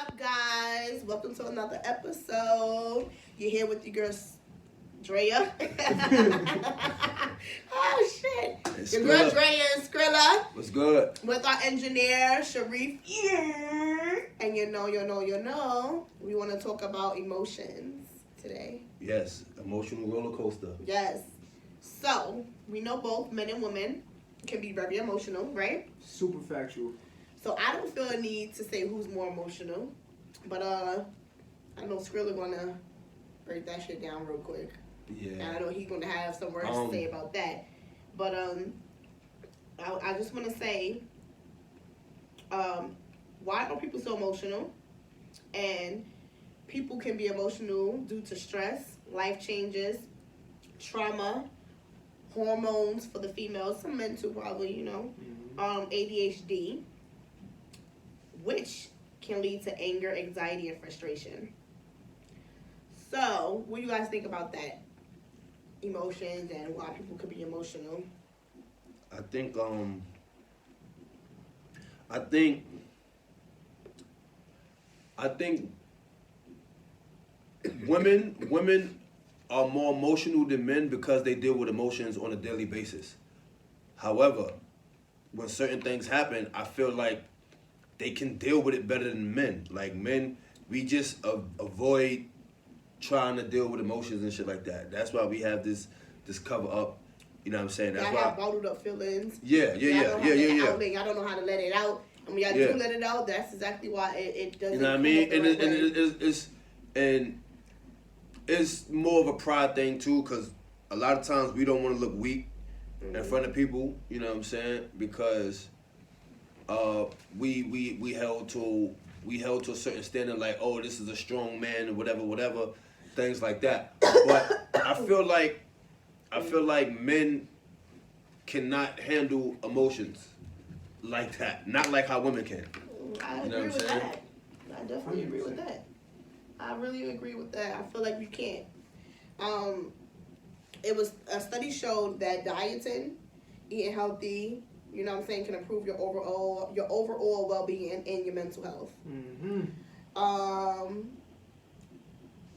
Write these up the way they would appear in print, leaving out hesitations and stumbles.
up, guys? Welcome to another episode. You're here with your girl, Drea. Oh, shit. It's Your girl, good. Drea and Skrilla. What's good? With our engineer, Sharif. Yeah. And you know, we want to talk about emotions today. Yes, emotional roller coaster. Yes. So, we know both men and women can be very emotional, right? Super factual. So I don't feel a need to say who's more emotional, but I know Skrilla gonna break that shit down real quick. Yeah. And I know he's gonna have some words to say about that. But I just want to say, why are people so emotional? And people can be emotional due to stress, life changes, trauma, hormones for the females, some men too probably, ADHD, which can lead to anger, anxiety, and frustration. So, what do you guys think about that? Emotions and why people could be emotional. I think women are more emotional than men because they deal with emotions on a daily basis. However, when certain things happen, I feel like they can deal with it better than men. Like men, we just avoid trying to deal with emotions and shit like that. That's why we have this cover up. You know what I'm saying? That's Y'all why. have bottled up feelings. Yeah. Y'all don't know how to let it out. And when y'all do let it out, that's exactly why it doesn't. You know what I mean? And it's more of a pride thing too, because a lot of times we don't want to look weak in front of people. You know what I'm saying? Because we held to a certain standard, like, oh, this is a strong man or whatever, things like that. But I feel like men cannot handle emotions like that. Not like how women can. I agree with that. I definitely agree with that. I really agree with that. I feel like we can't. It was a study showed that dieting, eating healthy, you know what I'm saying, can improve your overall well-being and your mental health. Mm-hmm.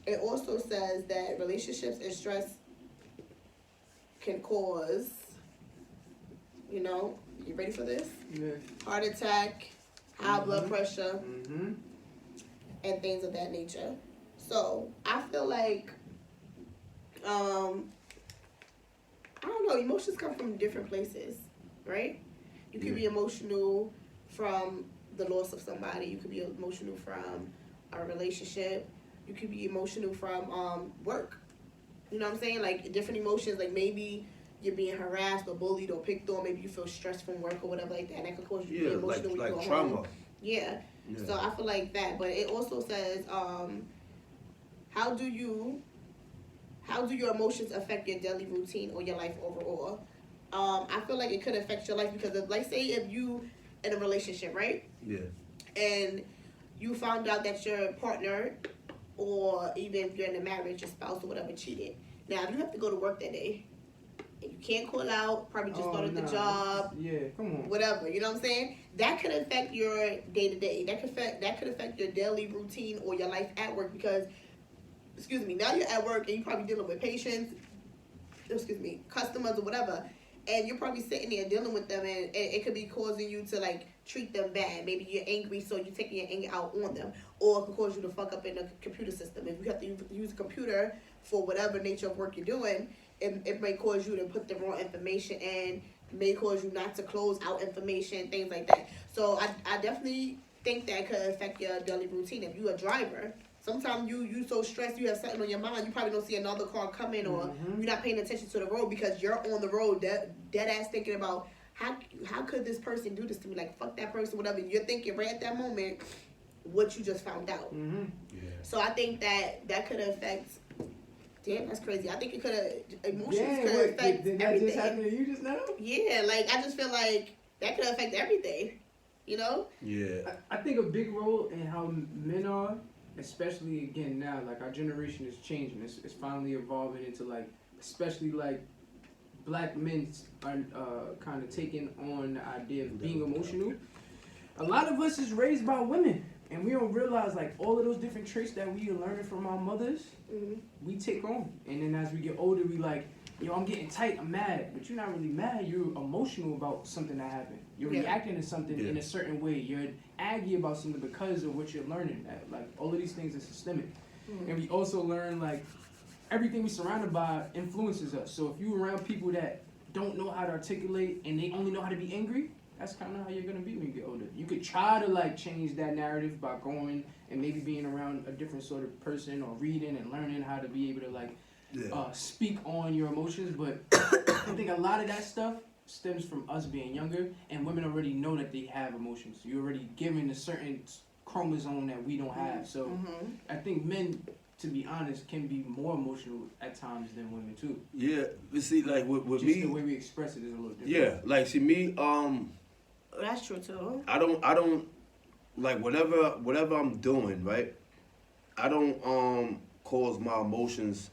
It also says that relationships and stress can cause, you ready for this? Yeah. Heart attack, high blood pressure, Mm-hmm. and things of that nature. So I feel like, I don't know, emotions come from different places, right? You could be emotional from the loss of somebody. You could be emotional from a relationship. You could be emotional from work. You know what I'm saying? Like different emotions, like maybe you're being harassed or bullied or picked on. Maybe you feel stressed from work or whatever like that. And that could cause you to be emotional when you go trauma. home. Yeah. So I feel like that. But it also says, how do your emotions affect your daily routine or your life overall? I feel like it could affect your life because say if you in a relationship, right? Yeah. And you found out that your partner, or even if you're in a marriage, your spouse or whatever, cheated. Now, if you have to go to work that day, and you can't call out, probably just started the job. Yeah, come on. Whatever, you know what I'm saying? That could affect your day-to-day. That could affect your daily routine or your life at work because, now you're at work and you're probably dealing with patients, customers or whatever, and you're probably sitting there dealing with them and it could be causing you to like treat them bad. Maybe you're angry, so you're taking your anger out on them, or it could cause you to fuck up in the computer system. If you have to use a computer for whatever nature of work you're doing, it may cause you to put the wrong information in, may cause you not to close out information, things like that. So I definitely think that could affect your daily routine. If you're a driver, sometimes you so stressed, you have something on your mind, you probably don't see another car coming, or you're not paying attention to the road because you're on the road dead ass thinking about how could this person do this to me? Like, fuck that person, whatever. You're thinking right at that moment what you just found out. Mm-hmm. Yeah. So I think that could affect. Damn, that's crazy. I think it could emotions could affect did that everything. just happen to you just now? Yeah, like I just feel like that could affect everything. Yeah. I think a big role in how men are, especially again now, like our generation is changing. It's finally evolving into like, especially like black men are kind of taking on the idea of being emotional. A lot of us is raised by women, And we don't realize, like, all of those different traits that we are learning from our mothers, we take on. And then as we get older, we like, yo, I'm getting tight, I'm mad. But you're not really mad, you're emotional about something that happened. You're reacting to something in a certain way. You're aggy about something because of what you're learning. Like, all of these things are systemic. And we also learn, like, everything we're surrounded by influences us. So if you're around people that don't know how to articulate and they only know how to be angry, that's kind of how you're going to be when you get older. You could try to, like, change that narrative by going and maybe being around a different sort of person or reading and learning how to be able to, like, speak on your emotions. But I think a lot of that stuff stems from us being younger, and women already know that they have emotions. You're already given a certain chromosome that we don't have. So I think men, to be honest, can be more emotional at times than women too. Yeah, but see, like with Just me, the way we express it is a little different. yeah, like see me, That's true too. I don't like whatever I'm doing, right? I don't cause my emotions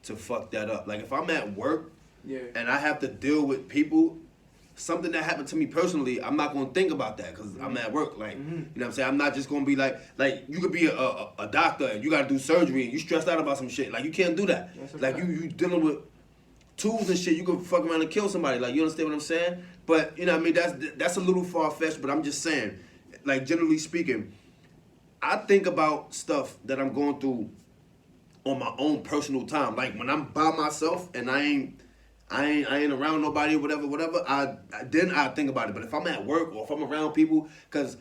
to fuck that up. Like if I'm at work and I have to deal with people, something that happened to me personally, I'm not gonna think about that because I'm at work. Like, you know what I'm saying? I'm not just gonna be like you could be a doctor and you gotta do surgery and you stressed out about some shit. Like you can't do that. Like you dealing with tools and shit, you could fuck around and kill somebody. Like you understand what I'm saying? But you know what I mean? That's a little far fetched. But I'm just saying, like generally speaking, I think about stuff that I'm going through on my own personal time. Like when I'm by myself and I ain't around nobody or whatever, I think about it. But if I'm at work or if I'm around people, because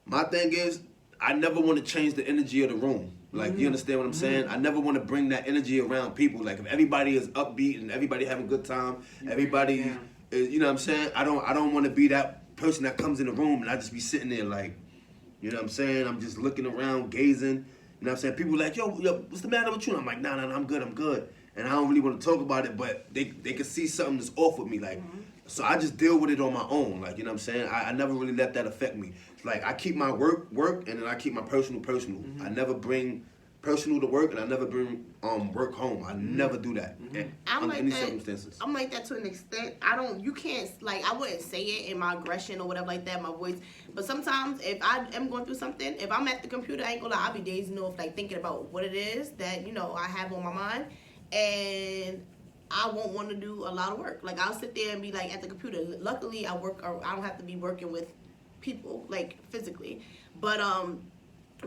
my thing is, I never want to change the energy of the room. Like, you understand what I'm saying? I never want to bring that energy around people. Like, if everybody is upbeat and everybody having a good time, everybody is, you know what I'm saying? I don't want to be that person that comes in the room and I just be sitting there like, you know what I'm saying? I'm just looking around, gazing. You know what I'm saying? People like, yo, what's the matter with you? And I'm like, nah, I'm good. And I don't really want to talk about it, but they can see something that's off with me. Like, so I just deal with it on my own. Like, you know what I'm saying? I never really let that affect me. Like, I keep my work, and then I keep my personal. I never bring personal to work, and I never bring work home. I never do that under any circumstances. I'm like that to an extent. You can't, like, I wouldn't say it in my aggression or whatever like that, my voice. But sometimes if I am going through something, if I'm at the computer, I ain't gonna lie, I'll be dazing off, like, thinking about what it is that, you know, I have on my mind. And I won't want to do a lot of work. Like, I'll sit there and be, like, at the computer. Luckily, I don't have to be working with people, like, physically. But,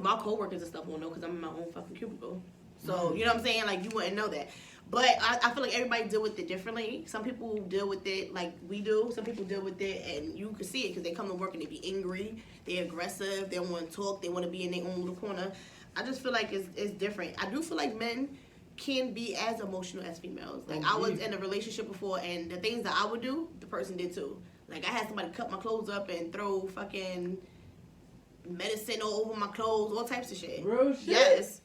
my coworkers and stuff won't know because I'm in my own fucking cubicle. So, you know what I'm saying? Like, you wouldn't know that. But I feel like everybody deal with it differently. Some people deal with it like we do. Some people deal with it, and you can see it because they come to work and they be angry. They're aggressive. They don't want to talk. They want to be in their own little corner. I just feel like it's different. I do feel like men can be as emotional as females. Like, I was in a relationship before, and the things that I would do, the person did too. Like, I had somebody cut my clothes up and throw fucking medicine all over my clothes, all types of shit. Real shit?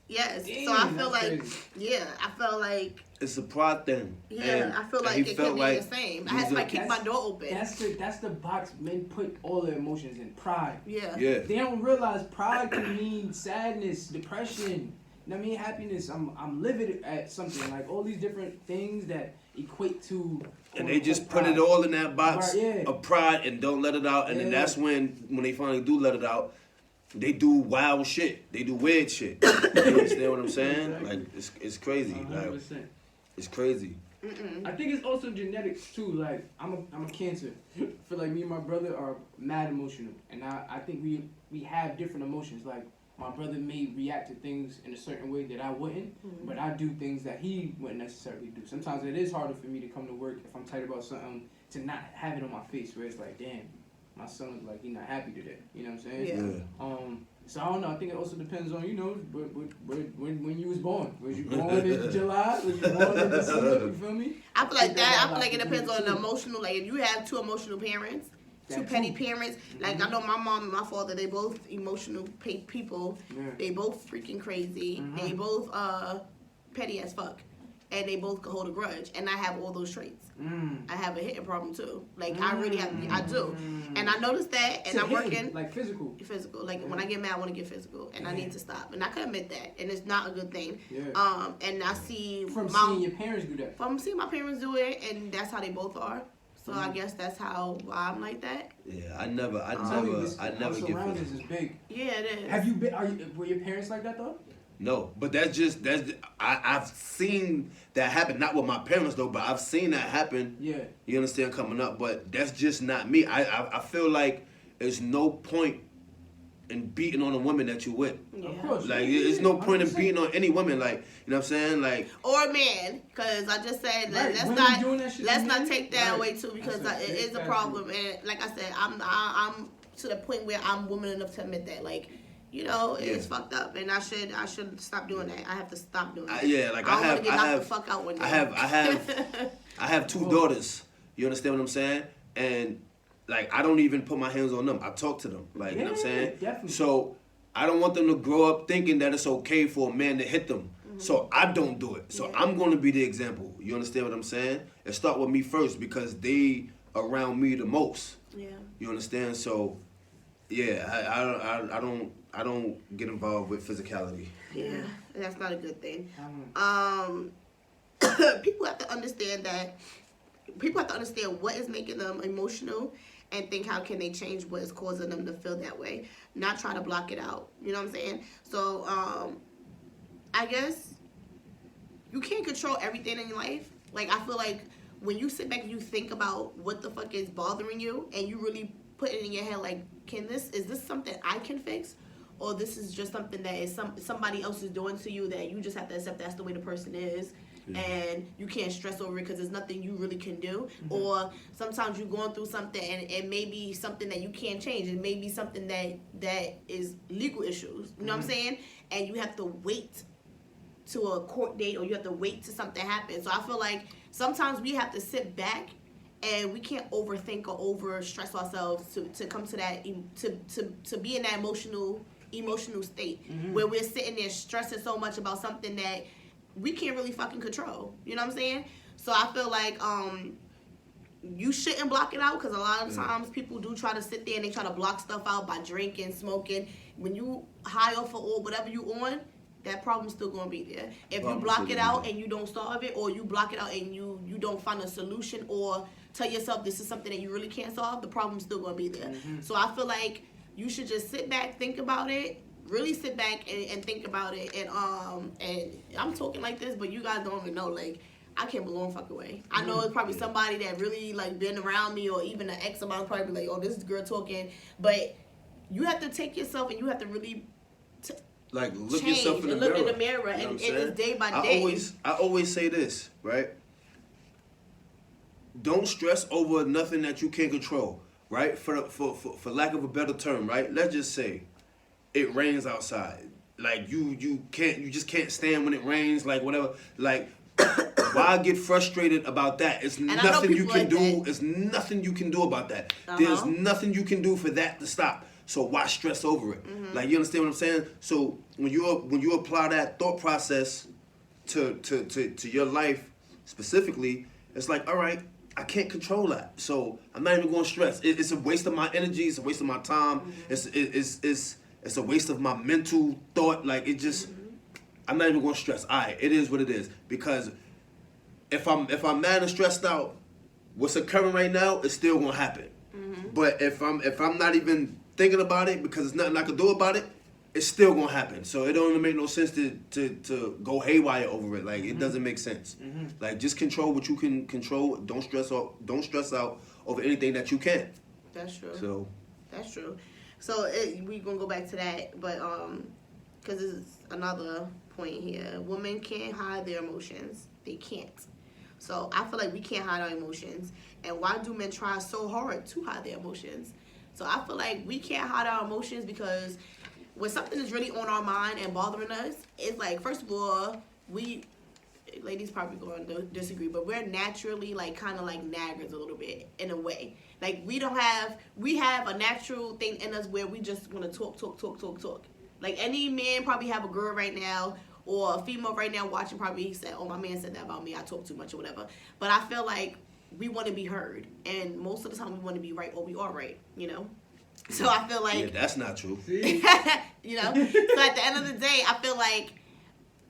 Yes. Damn, so I feel like, crazy. I felt like, it's a pride thing. and I feel like it could be the same. I had somebody keep my door open. That's the box men put all their emotions in. Pride. Yeah. They don't realize pride can mean sadness, depression. You know what I mean? Happiness. I'm livid at something. Like, all these different things that equate to. And they just put it all in that box of pride and don't let it out. And then that's when they finally do let it out, they do wild shit. They do weird shit. You understand what I'm saying? Exactly. Like, it's crazy. 100%. Like, it's crazy. I think it's also genetics too. Like, I'm a Cancer. I feel like me and my brother are mad emotional, and I think we have different emotions. Like, my brother may react to things in a certain way that I wouldn't, but I do things that he wouldn't necessarily do. Sometimes it is harder for me to come to work if I'm tight about something to not have it on my face, where it's like, damn, my son looks like he's not happy today. You know what I'm saying? Yeah. So I don't know. I think it also depends on, you know, when you was born. Was you born in July? Was you born in December? You feel me? I feel like that. I feel like it depends on the emotional. Like, if you have two emotional parents, two petty parents. Like, I know my mom and my father, they both emotional people. Yeah. They both freaking crazy. They both petty as fuck. And they both can hold a grudge. And I have all those traits. I have a hitting problem too. Like, I really have, I do. And I noticed that, and I'm working. Like, physical. Physical. Like, when I get mad, I want to get physical. And I need to stop. And I can admit that. And it's not a good thing. And I see seeing your parents do that. From seeing my parents do it, and that's how they both are. So I guess that's how I'm like that. Yeah, I never Our get surroundings physical. is big. Yeah, it is. Have you been? Were your parents like that though? No, but I've seen that happen. Not with my parents though, but I've seen that happen. Yeah. You understand, coming up, but that's just not me. I feel like there's no point in beating on a woman that you with. Yeah. Of course. Like, Yeah, there's no point in 100%. beating on any woman. Like, you know what I'm saying? Like, Or a man, because I just said Right, let's women not doing that shit to let's not men? take that Right. away too, because That's a it big is a factor. problem. And like I said, I'm to the point where I'm woman enough to admit that, like, you know, it's Yeah. fucked up, and I should stop doing that. I have to stop doing that. yeah, like I don't I want to get knocked the have, fuck out one day. I have two daughters. You understand what I'm saying? And like, I don't even put my hands on them. I talk to them. Like, you know what I'm Yeah, saying? definitely. So I don't want them to grow up thinking that it's okay for a man to hit them. So I don't do it. So Yeah. I'm going to be the example. You understand what I'm saying? It start with me first because they around me the most. Yeah. You understand? So yeah, I don't get involved with physicality. Yeah, that's not a good thing. I don't- People have to understand that. People have to understand what is making them emotional, and think how can they change what is causing them to feel that way. Not try to block it out. You know what I'm saying? So I guess you can't control everything in your life. Like, I feel like when you sit back and you think about what the fuck is bothering you, and you really put it in your head, like, is this something I can fix? Or this is just something that is somebody else is doing to you that you just have to accept that's the way the person is, and you can't stress over it because there's nothing you really can do. Or sometimes you're going through something and it may be something that you can't change. It may be something that is legal issues. You know what I'm saying? And you have to wait to a court date, or you have to wait till something happens. So I feel like sometimes we have to sit back, and we can't overthink or over stress ourselves to come to that to be in that emotional state where we're sitting there stressing so much about something that we can't really fucking control. You know what I'm saying? So I feel like you shouldn't block it out, because a lot of times people do try to sit there and they try to block stuff out by drinking, smoking. When you high off of or whatever you on, that problem's still gonna be there. If you block it out and you don't solve it, or you block it out and you don't find a solution, or tell yourself this is something that you really can't solve, the problem's still gonna be there. So I feel like you should just sit back, think about it, really sit back and think about it. And I'm talking like this, but you guys don't even know, like, I can't belong fucking way. I know it's probably somebody that really like been around me, or even an ex of mine probably be like, oh, this girl talking. But you have to take yourself and you have to really Like, look change yourself in the and mirror. look in the mirror, You know and what I'm it's saying? day by day. I always say this, right? Don't stress over nothing that you can't control, right? For lack of a better term, right? Let's just say it rains outside. Like, you just can't stand when it rains, like, whatever. Like, why get frustrated about that? It's I know nothing you people can like do. that. It's nothing you can do about that. There's Uh-huh. nothing you can do for that to stop. So why stress over it? Mm-hmm. Like, you understand what I'm saying? So when you apply that thought process to your life specifically, it's like, all right, I can't control that, so I'm not even going to stress. It's a waste of my energy. It's a waste of my time. It's a waste of my mental thought. Like, it just, I'm not even going to stress. All right, it is what it is. Because if I'm mad and stressed out, what's occurring right now is still going to happen. But if I'm not even thinking about it, because there's nothing I can do about it, it's still gonna happen. So it don't even make no sense to go haywire over it. Like, it doesn't make sense. Like, just control what you can control. Don't stress out over anything that you can't. That's true. So That's true. So we gonna go back to that, but because this is another point here. Women can't hide their emotions. They can't. So I feel like we can't hide our emotions. And why do men try so hard to hide their emotions? So I feel like we can't hide our emotions because when something is really on our mind and bothering us, it's like, first of all, ladies probably going to disagree, but we're naturally like kind of like naggers a little bit in a way. Like, we have a natural thing in us where we just want to talk. Like, any man probably have a girl right now or a female right now watching probably said, oh, my man said that about me, I talk too much or whatever. But I feel like we want to be heard, and most of the time we want to be right, or we are right, you know? So I feel like... yeah, that's not true. you know? So at the end of the day, I feel like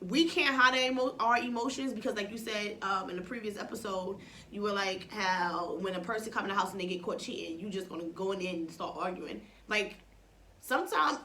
we can't hide our emotions because, like you said in the previous episode, you were like how when a person come in the house and they get caught cheating, you just gonna go in there and start arguing. Like sometimes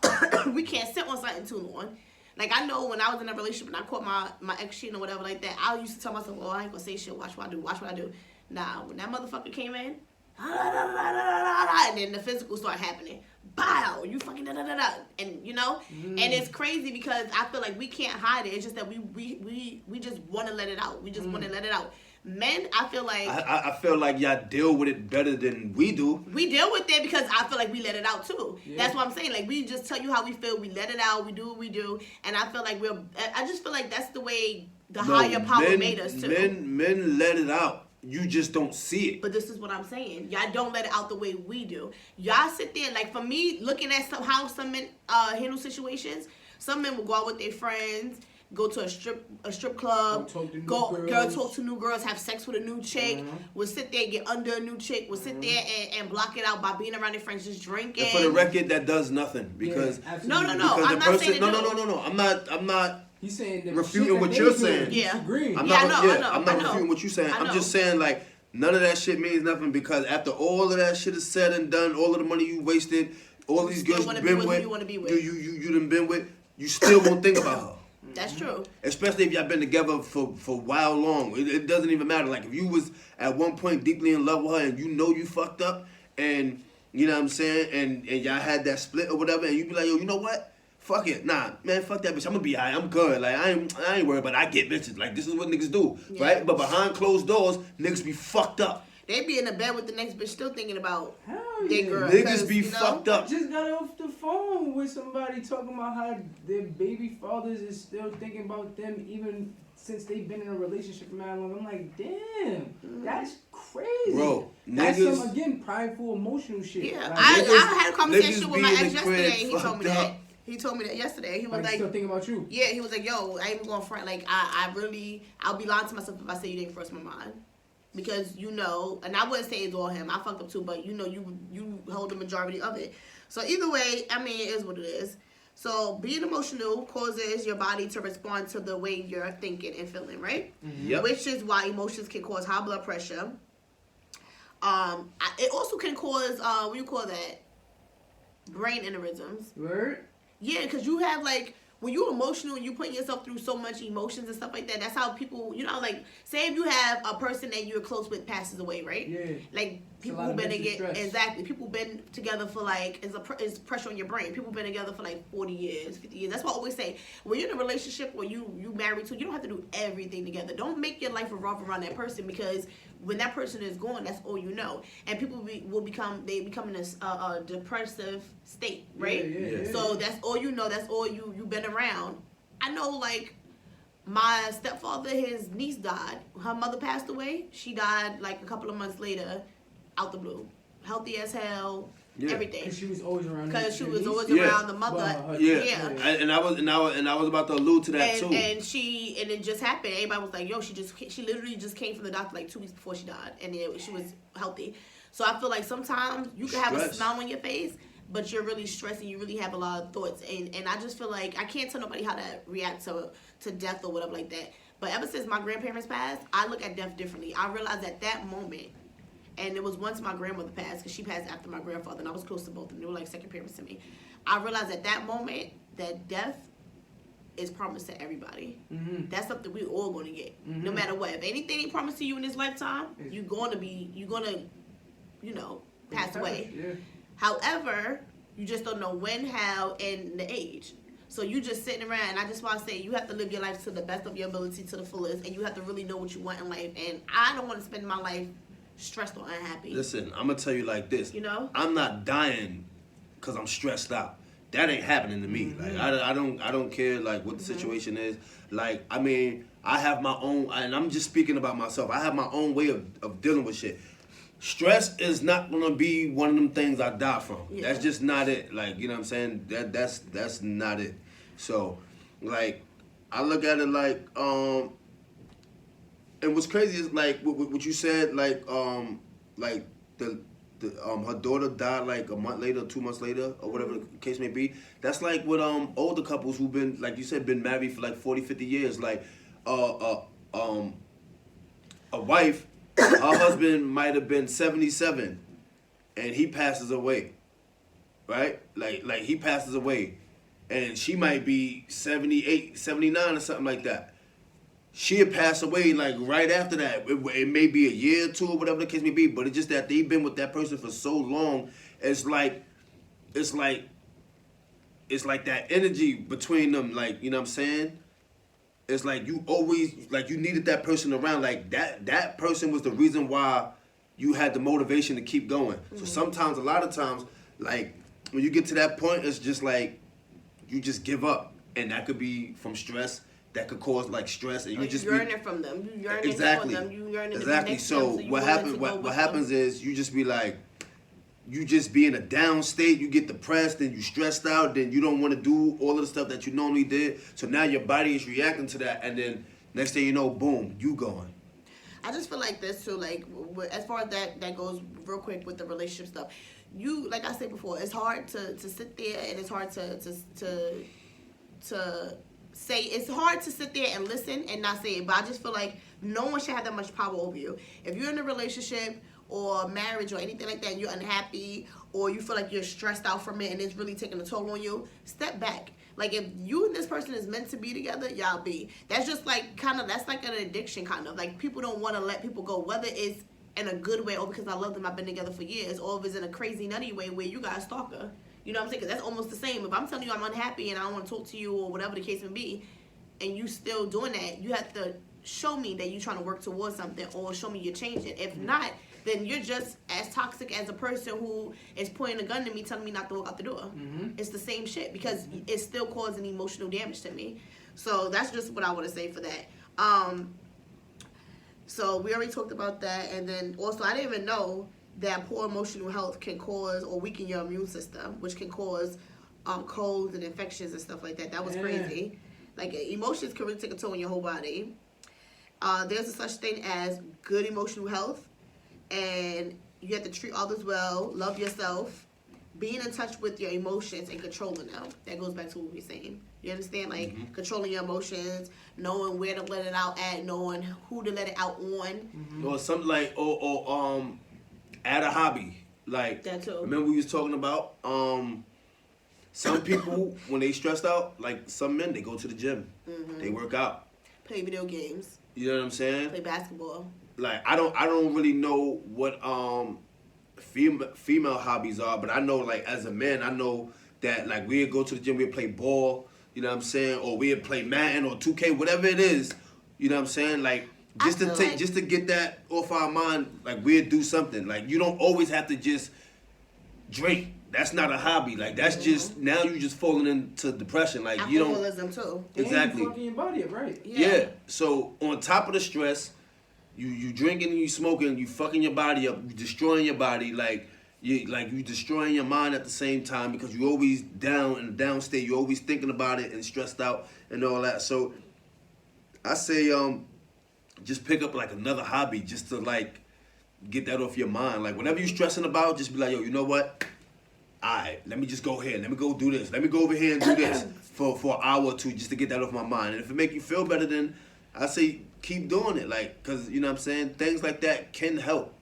we can't sit on something too long. Like I know when I was in a relationship and I caught my ex cheating or whatever like that, I used to tell myself, "Oh, I ain't gonna say shit. Watch what I do. Nah, when that motherfucker came in, and then the physical started happening. Bow, you fucking da da da da, and you know, and it's crazy because I feel like we can't hide it. It's just that we just want to let it out. We just want to let it out. Men, I feel like I feel like y'all deal with it better than we do. We deal with it because I feel like we let it out too. Yeah. That's what I'm saying. Like we just tell you how we feel. We let it out. We do what we do, and I feel like I just feel like that's the way the higher power made us too. Men let it out. You just don't see it. But this is what I'm saying. Y'all don't let it out the way we do. Y'all sit there, like for me, looking at how some men handle situations. Some men will go out with their friends, go to a strip club, talk to new girls, have sex with a new chick. Will sit there, get under a new chick. Will sit there and block it out by being around their friends, just drinking. And for the record, that does nothing because no. Because I'm not saying no. I'm not. He's saying that refuting what you're saying. Yeah. I'm not refuting what you're saying. I'm just saying like none of that shit means nothing because after all of that shit is said and done, all of the money you wasted, all these girls you've been with, you done been with, you still won't think about her. That's true. Especially if y'all been together for a while long. It doesn't even matter. Like if you was at one point deeply in love with her and you know you fucked up and you know what I'm saying, and y'all had that split or whatever, and you be like, yo, you know what? Fuck it. Nah, man, fuck that bitch. I'm gonna be alright. I'm good. Like, I ain't worried, but I get bitches. Like, this is what niggas do, right? But behind closed doors, niggas be fucked up. They be in the bed with the next bitch still thinking about their their girl. Niggas be fucked up. I just got off the phone with somebody talking about how their baby fathers is still thinking about them even since they've been in a relationship for mad long. I'm like, damn, that's crazy. Bro, that's niggas, some, again, prideful, emotional shit. Yeah, Like, I had a conversation with my niggas be in ex the crib yesterday and he told me that. up. He told me that yesterday. He was like, still thinking about you. Yeah, he was like, yo, I ain't even going front. Like, I'll be lying to myself if I say you didn't cross my mind. Because, you know, and I wouldn't say it's all him. I fucked up too, but, you know, you hold the majority of it. So, either way, I mean, it is what it is. So, being emotional causes your body to respond to the way you're thinking and feeling, right? Mm-hmm. Yep. Which is why emotions can cause high blood pressure. It also can cause, what do you call that? Brain aneurysms. Word? Yeah, because you have, like, when you're emotional and you put yourself through so much emotions and stuff like that, that's how people, you know, like, say if you have a person that you're close with passes away, right? Yeah. Like, people who've been together, exactly, people been together for, like, it's pressure on your brain. People been together for, like, 40 years, 50 years. That's why I always say, when you're in a relationship or you married to, you don't have to do everything together. Don't make your life revolve around that person because when that person is gone, that's all you know. And people will become in a depressive state, right? Yeah. So that's all you know. That's all you've been around. I know, like, my stepfather, his niece died. Her mother passed away. She died, like, a couple of months later, out the blue. Healthy as hell, everything. Because she was always around. Because she was always around the mother. And I was about to allude to that too. And it just happened. Everybody was like, yo, she literally just came from the doctor like 2 weeks before she died, and she was healthy. So I feel like sometimes you can have a smile on your face, but you're really stressed and you really have a lot of thoughts. And I just feel like I can't tell nobody how to react to death or whatever like that. But ever since my grandparents passed, I look at death differently. I realized at that moment, and it was once my grandmother passed, because she passed after my grandfather, and I was close to both of them. They were like second parents to me. I realized at that moment that death is promised to everybody. Mm-hmm. That's something we all going to get, no matter what. If anything ain't promised to you in this lifetime, you're gonna, you know, pass away. Yeah. However, you just don't know when, how, and the age. So you just sitting around, and I just want to say you have to live your life to the best of your ability, to the fullest, and you have to really know what you want in life. And I don't want to spend my life stressed or unhappy. Listen, I'm gonna tell you like this. You know, I'm not dying because I'm stressed out. That ain't happening to me. Like I don't care like what the situation is. Like I mean, I have my own, and I'm just speaking about myself. I have my own way of dealing with shit. Stress is not gonna be one of them things I die from. Yeah. That's just not it. Like you know what I'm saying. That's not it. So, like, I look at it like and what's crazy is like what you said, like the her daughter died like a month later, 2 months later, or whatever the case may be. That's like with older couples who've been, like you said, been married for like 40, 50 years. Like a wife, her husband might have been 77, and he passes away, right? Like he passes away, and she might be 78, 79 or something like that. She'll pass away like right after that. It may be a year or two or whatever the case may be, but it's just that they've been with that person for so long. It's like that energy between them. Like, you know what I'm saying? It's like you always, like, you needed that person around. Like that person was the reason why you had the motivation to keep going. So sometimes, a lot of times, like when you get to that point, it's just like you just give up, and that could be from stress. That could cause like stress, and you just yearning from them. You yearning exactly for them. You yearning exactly. To be next So to them, so what happens? What happens is you just be like, you just be in a down state. You get depressed, and you stressed out. Then you don't want to do all of the stuff that you normally did. So now your body is reacting to that, and then next thing you know, boom, you gone. I just feel like this too. Like as far as that goes, real quick with the relationship stuff. You, like I said before, it's hard to sit there, and it's hard to say, it's hard to sit there and listen and not say it, but I just feel like no one should have that much power over you. If you're in a relationship or marriage or anything like that, and you're unhappy, or you feel like you're stressed out from it and it's really taking a toll on you, step back. Like, if you and this person is meant to be together, y'all be. That's just like that's like an addiction kind of. Like, people don't want to let people go, whether it's in a good way or because I love them, I've been together for years, or if it's in a crazy nutty way where you got a stalker. You know what I'm saying? Because that's almost the same. If I'm telling you I'm unhappy and I don't want to talk to you or whatever the case may be, and you still doing that, you have to show me that you're trying to work towards something, or show me you're changing. If not, then you're just as toxic as a person who is pointing a gun to me, telling me not to walk out the door. It's the same shit, because it's still causing emotional damage to me. So that's just what I want to say for that. So we already talked about that, and then also I didn't even know that poor emotional health can cause or weaken your immune system, which can cause colds and infections and stuff like that. That was crazy. Like, emotions can really take a toll on your whole body. There's a such thing as good emotional health, and you have to treat others well, love yourself, being in touch with your emotions and controlling them. That goes back to what we were saying. You understand? Like, controlling your emotions, knowing where to let it out at, knowing who to let it out on. Or something like, or add a hobby. Like, that too. Remember we was talking about, some people, when they stressed out, like some men, they go to the gym. They work out. Play video games. You know what I'm saying? Play basketball. Like, I don't really know what female hobbies are, but I know, like, as a man, I know that, like, we'd go to the gym, we'd play ball, you know what I'm saying, or we'd play Madden or 2K, whatever it is, you know what I'm saying, like, just to get that off our mind, like, we'd do something. Like, you don't always have to just drink. That's not a hobby. Like, that's just, now you just falling into depression. Like, you don't. Alcoholism too. Exactly. And you fucking your body up, right? Yeah. So on top of the stress, you drinking and you smoking, you fucking your body up, you destroying your body, like you destroying your mind at the same time, because you always down in a down state. You're always thinking about it and stressed out and all that. So I say just pick up like another hobby just to like get that off your mind. Like, whatever you're stressing about, just be like, yo, you know what? Alright, let me just go here. Let me go do this. Let me go over here and do this for an hour or two just to get that off my mind. And if it make you feel better, then I say keep doing it. Like, because, you know what I'm saying? Things like that can help.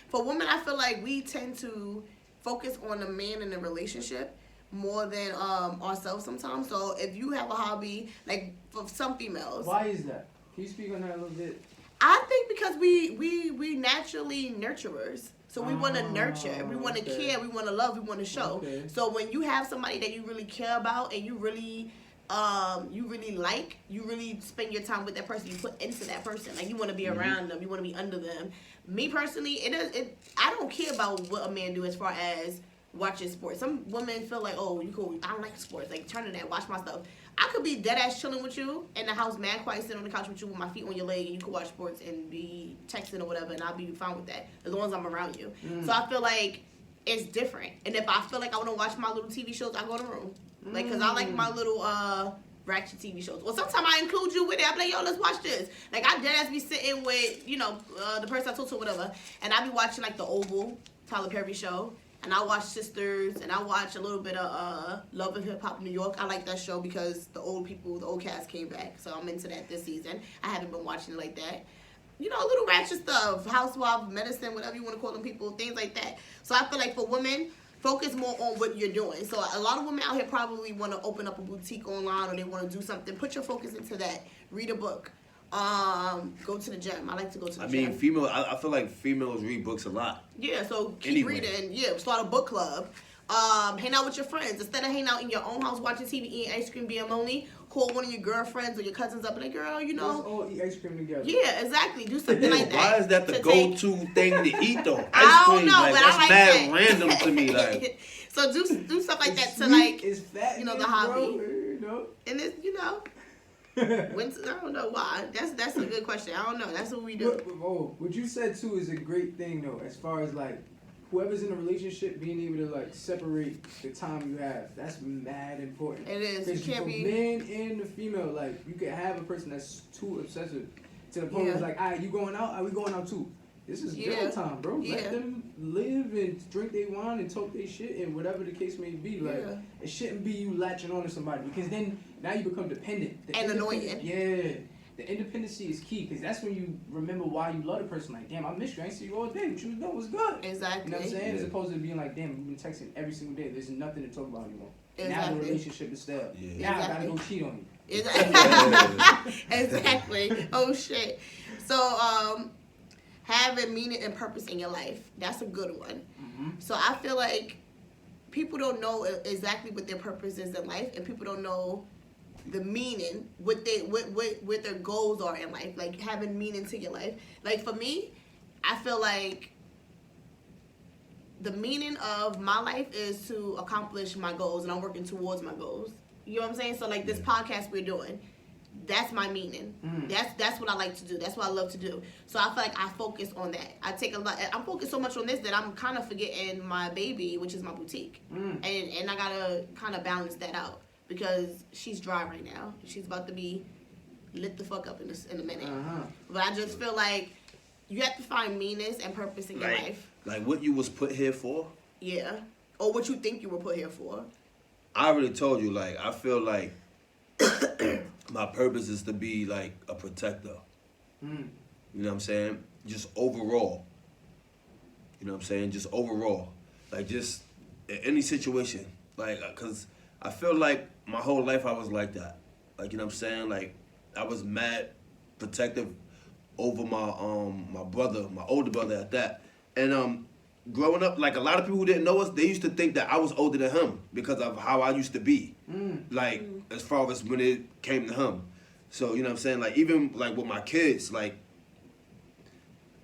For women, I feel like we tend to focus on the man in the relationship more than ourselves sometimes. So if you have a hobby, like for some females. Why is that? Can you speak on that a little bit? I think because we naturally nurturers. So we want to nurture, we want to care, we want to love, we want to show. So when you have somebody that you really care about and you really like, you really spend your time with that person, you put into that person. Like, you want to be around them, you want to be under them. Me personally, I don't care about what a man do as far as watching sports. Some women feel like, oh, you cool, I don't like sports. Like, turn to that, watch my stuff. I could be dead ass chilling with you in the house, mad quiet, sitting on the couch with you with my feet on your leg, and you could watch sports and be texting or whatever, and I'll be fine with that as long as I'm around you. So I feel like it's different. And if I feel like I want to watch my little TV shows, I go in the room. Like, because I like my little ratchet TV shows. Or sometimes I include you with it. I be like, yo, let's watch this. Like, I dead ass be sitting with, the person I talk to or whatever, and I be watching, like, The Oval. Tyler Perry show. And I watch Sisters, and I watch a little bit of Love and Hip Hop New York. I like that show because the old cast came back. So I'm into that this season. I haven't been watching it like that. You know, little ratchet stuff, housewife, medicine, whatever you want to call them people, things like that. So I feel like for women, focus more on what you're doing. So a lot of women out here probably want to open up a boutique online, or they want to do something. Put your focus into that. Read a book. Go to the gym. I like to go to the gym. I feel like females read books a lot. Yeah, so keep reading. Yeah, start a book club. Hang out with your friends. Instead of hanging out in your own house watching TV, eating ice cream, being lonely, call one of your girlfriends or your cousins up and like, girl, you know. Let's all eat ice cream together. Yeah, exactly. Do something like that. Why is that the go-to thing to eat though? Ice I don't cream, know, like, but that's I like mad that. random to me. Like, so do stuff like that to Sweet, like, it's fat, you know, the bro, hobby. you know. And it's, you know. I don't know why. That's a good question. I don't know. That's what we do. What you said too is a great thing though, as far as like whoever's in a relationship being able to like separate the time you have. That's mad important. It is. You can't for be men and the female. Like you can have a person that's too obsessive to the point where it's like, alright, you going out? Are we going out too? This is girl time, bro. Let them live and drink their wine and talk their shit and whatever the case may be. Like it shouldn't be you latching on to somebody, because then now you become dependent. And annoying. Yeah. The independency is key, because that's when you remember why you love the person. Like, damn, I missed you. I ain't see you all day. What you was doing was good. Exactly. You know what I'm saying? As opposed to being like, damn, we've been texting every single day. There's nothing to talk about anymore. Exactly. Now the relationship is stale. Yeah. Now I gotta go cheat on you. Exactly. Oh shit. So having meaning and purpose in your life. That's a good one. Mm-hmm. So I feel like people don't know exactly what their purpose is in life, and people don't know the meaning, what their goals are in life, like having meaning to your life. Like for me, I feel like the meaning of my life is to accomplish my goals, and I'm working towards my goals. You know what I'm saying? So like this podcast we're doing, that's my meaning. That's what I like to do. That's what I love to do. So I feel like I focus on that. I'm focused so much on this that I'm kind of forgetting my baby, which is my boutique. And I gotta kind of balance that out, because she's dry right now. She's about to be lit the fuck up in a minute. But I just feel like you have to find meaning and purpose in your life. Like what you was put here for? Yeah. Or what you think you were put here for. I already told you, like, I feel like my purpose is to be like a protector. You know what I'm saying? Just overall. You know what I'm saying? Just overall. Like, just in any situation. Like, because I feel like my whole life I was like that. Like, you know what I'm saying? Like, I was mad protective over my brother, my older brother at that. And growing up, like, a lot of people who didn't know us, they used to think that I was older than him because of how I used to be. Like, as far as when it came to him. So, you know what I'm saying? Like, even, like, with my kids, like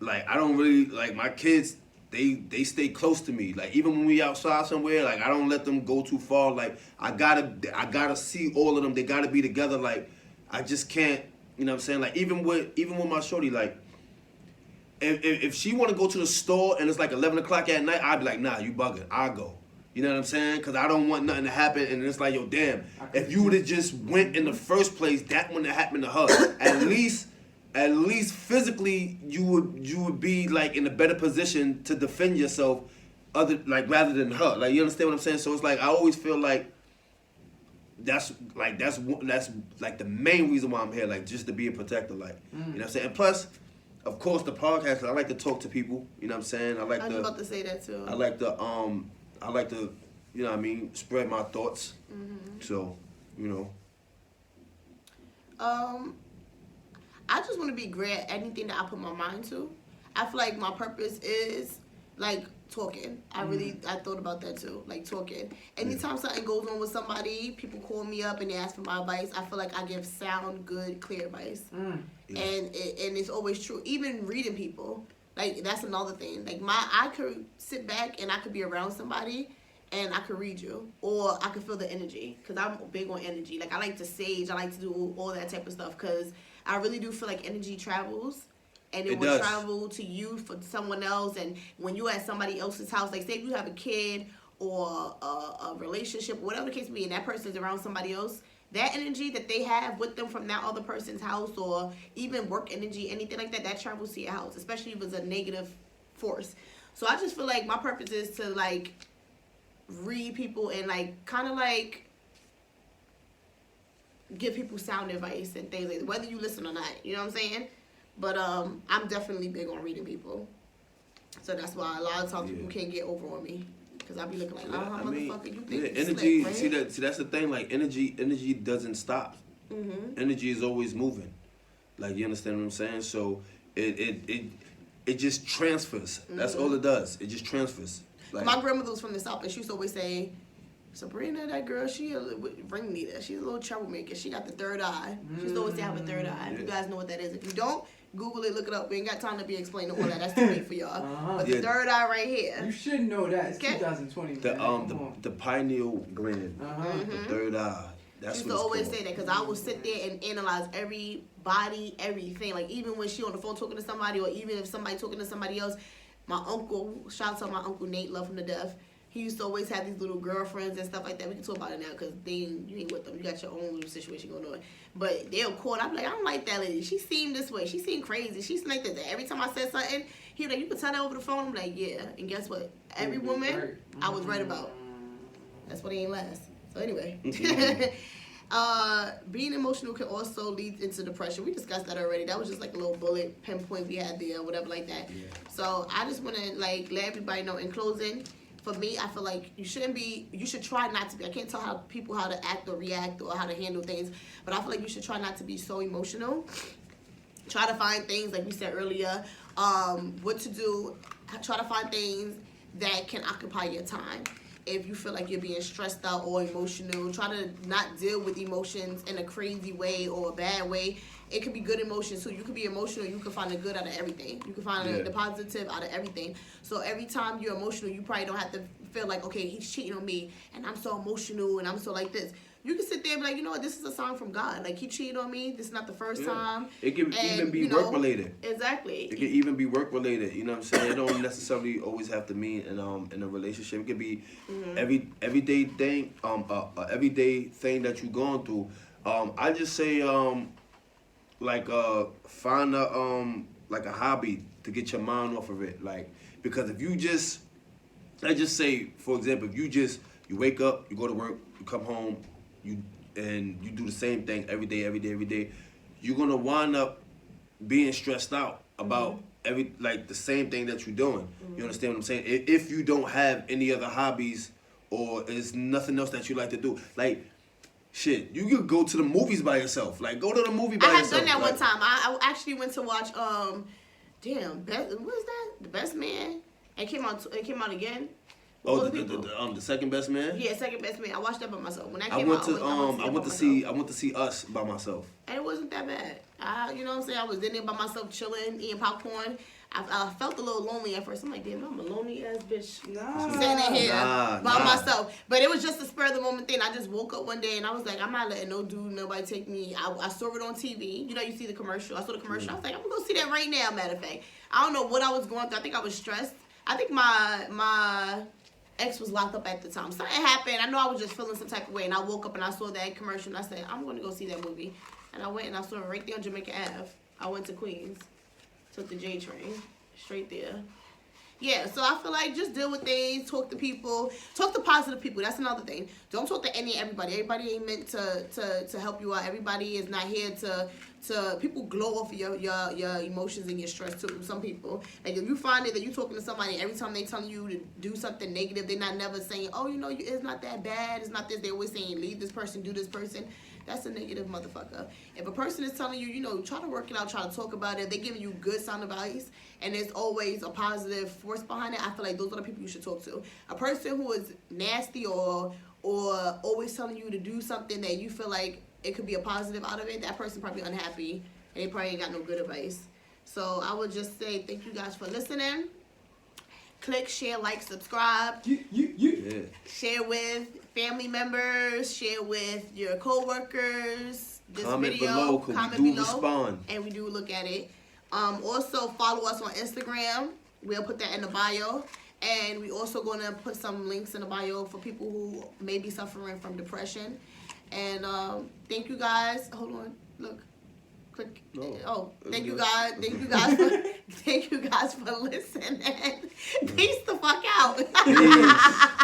I don't really, like, my kids, they stay close to me. Like, even when we outside somewhere, like, I don't let them go too far. Like, I gotta see all of them. They gotta be together. Like, I just can't, you know what I'm saying? Like, even with my shorty, like, if she want to go to the store and it's like 11 o'clock at night, I'd be like, nah, you bugging. I'll go. You know what I'm saying? Because I don't want nothing to happen. And it's like, yo, damn, if you would have just went in the first place, that wouldn't have happened to her. At least physically, you would be like in a better position to defend yourself, rather than her. Like, you understand what I'm saying? So it's like I always feel like that's the main reason why I'm here, like, just to be a protector, like, you know what I'm saying? And plus, of course, the podcast, 'cause I like to talk to people, you know what I'm saying? I was about to say that too. I like to, you know what I mean, spread my thoughts. So, you know. I just want to be great at anything that I put my mind to. I feel like my purpose is, like, talking. I thought about that too, like, talking. Anytime something goes on with somebody, people call me up and they ask for my advice. I feel like I give sound, good, clear advice. And it's always true. Even reading people, like, that's another thing. Like, I could sit back and I could be around somebody and I could read you, or I could feel the energy, because I'm big on energy. Like, I like to sage, I like to do all that type of stuff, because I really do feel like energy travels. And it will travel to you for someone else. And when you're at somebody else's house, like, say if you have a kid or a relationship, whatever the case may be, and that person's around somebody else, that energy that they have with them from that other person's house, or even work energy, anything like that, that travels to your house, especially if it's a negative force. So I just feel like my purpose is to like read people and like kind of like give people sound advice and things like that, whether you listen or not. You know what I'm saying? But I'm definitely big on reading people. So that's why a lot of times people can't get over on me. Because I be looking like, motherfucker, you think you energy, slick, right? see that's the thing, like energy doesn't stop. Energy is always moving. Like, you understand what I'm saying? So it just transfers. That's all it does. It just transfers. Like, my grandmother was from the South, and she used to always say, Sabrina, that girl, she a ringleader. She's a little troublemaker. She got the third eye. She used to always say I have a third eye. If you guys know what that is. If you don't, Google it, look it up. We ain't got time to be explaining all that. That's too late for y'all. But the third eye right here. You should know that. It's 2020. The pineal gland, the third eye. That's she used what to always called. say that because I would sit there and analyze every body, everything. Like even when she on the phone talking to somebody, or even if somebody talking to somebody else. My uncle, shout out to my uncle Nate, love him to death. He used to always have these little girlfriends and stuff like that. We can talk about it now because you ain't with them. You got your own little situation going on. But they'll call. I'm like, I don't like that lady. She seemed this way. She seemed crazy. She seemed like that. Every time I said something, he was like, you can tell that over the phone. I'm like, yeah. And guess what? Every woman, I was right about. That's why they ain't last. So anyway. Being emotional can also lead into depression. We discussed that already. That was just like a little bullet pinpoint we had there, whatever like that. Yeah. So I just want to like let everybody know in closing. For me, I feel like you should try not to be. I can't tell people how to act or react or how to handle things, but I feel like you should try not to be so emotional. Try to find things, like we said earlier, what to do. Try to find things that can occupy your time. If you feel like you're being stressed out or emotional, try to not deal with emotions in a crazy way or a bad way. It could be good emotions too. You could be emotional. You can find the good out of everything. You can find the positive out of everything. So every time you're emotional, you probably don't have to feel like, okay, he's cheating on me and I'm so emotional and I'm so like this. You can sit there and be like, you know what, this is a sign from God. Like, he cheated on me. This is not the first time. It can even be work-related. Exactly. It can even be work-related. You know what I'm saying? It don't necessarily always have to mean in a relationship. It could be everyday thing, everyday thing that you're going through. I just say, find a hobby to get your mind off of it. Like, because if you just, let's just say, for example, if you wake up, you go to work, you come home, you do the same thing every day, you're gonna wind up being stressed out about the same thing that you're doing. You understand what I'm saying? If you don't have any other hobbies or there's nothing else that you like to do, like, shit, you could go to the movies by yourself. Like, go to the movie by yourself. I have done that one time. I actually went to watch what is that? The Best Man. It came out again. Oh, the Second Best Man? Yeah, Second Best Man. I watched that by myself. When that I came went out, I went to see Us by myself. And it wasn't that bad. You know what I'm saying? I was in there by myself, chilling, eating popcorn. I felt a little lonely at first. I'm like, damn, I'm a lonely ass bitch. Sitting in here by myself. But it was just a spur of the moment thing. I just woke up one day and I was like, I'm not letting nobody take me. I saw it on TV. You know, you see the commercial. I saw the commercial. I was like, I'm gonna go see that right now, matter of fact. I don't know what I was going through. I think I was stressed. I think my ex was locked up at the time. Something happened. I know I was just feeling some type of way, and I woke up and I saw that commercial, and I said, I'm going to go see that movie. And I went and I saw it right there on Jamaica Ave. I went to Queens, took the J train, straight there. Yeah, so I feel like just deal with things, talk to people, talk to positive people. That's another thing. Don't talk to everybody. Everybody ain't meant to help you out. Everybody is not here to people glow off of your emotions and your stress too. Some people, like if you find it that you talking to somebody every time they telling you to do something negative, they're not never saying, oh, you know, it's not that bad, it's not this. They always saying leave this person, do this person. That's a negative motherfucker. If a person is telling you, you know, try to work it out, try to talk about it, they're giving you good sound advice, and there's always a positive force behind it, I feel like those are the people you should talk to. A person who is nasty or always telling you to do something that you feel like it could be a positive out of it, that person probably unhappy, and they probably ain't got no good advice. So I would just say thank you guys for listening. Click, share, like, subscribe. Yeah. Share with family members. Share with your co-workers. This comment video. Below, comment we do respond. And we do look at it. Also, follow us on Instagram. We'll put that in the bio. And we also going to put some links in the bio for people who may be suffering from depression. And thank you guys. Hold on. Look. Click. No. Oh, It's thank you good. guys. Thank you guys for thank you guys for listening. Peace the fuck out. Peace.